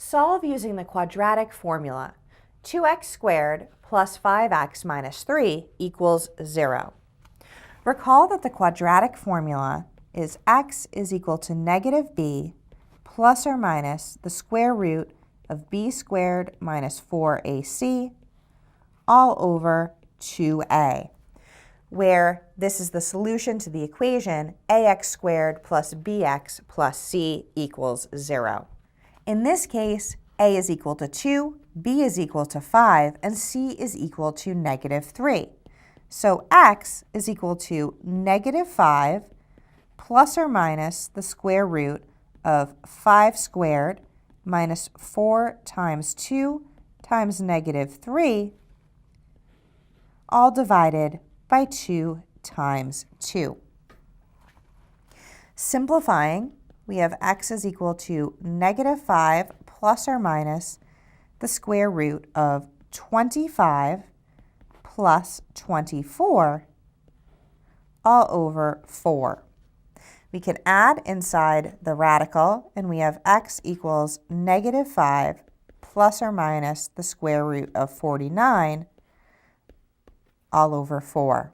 Solve using the quadratic formula. 2x squared plus 5x minus 3 equals 0. Recall that the quadratic formula is x is equal to negative b plus or minus the square root of b squared minus 4ac all over 2a, where this is the solution to the equation ax squared plus bx plus c equals 0. In this case, a is equal to 2, b is equal to 5, and c is equal to negative 3. So x is equal to negative 5 plus or minus the square root of 5 squared minus 4 times 2 times negative 3, all divided by 2 times 2. Simplifying, we have x is equal to negative 5 plus or minus the square root of 25 plus 24 all over 4. We can add inside the radical, and we have x equals negative 5 plus or minus the square root of 49 all over 4.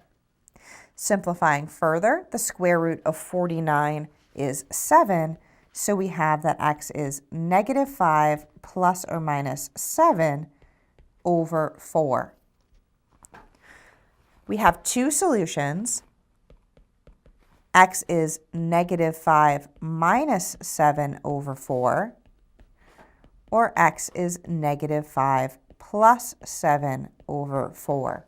Simplifying further, the square root of 49 is 7, so we have that x is negative 5 plus or minus 7 over 4. We have two solutions. X is negative 5 minus 7 over 4, or x is negative 5 plus 7 over 4.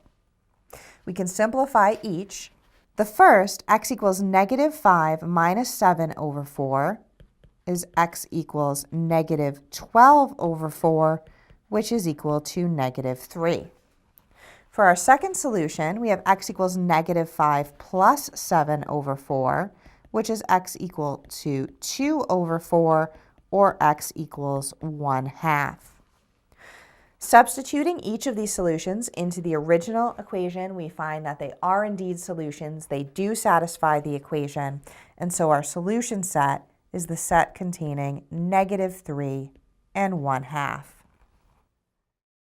We can simplify each. The first, x equals negative 5 minus 7 over 4, is x equals negative 12 over 4, which is equal to negative 3. For our second solution, we have x equals negative 5 plus 7 over 4, which is x equal to 2 over 4, or x equals 1/2. Substituting each of these solutions into the original equation, we find that they are indeed solutions. They do satisfy the equation, and so our solution set is the set containing negative 3 and 1/2.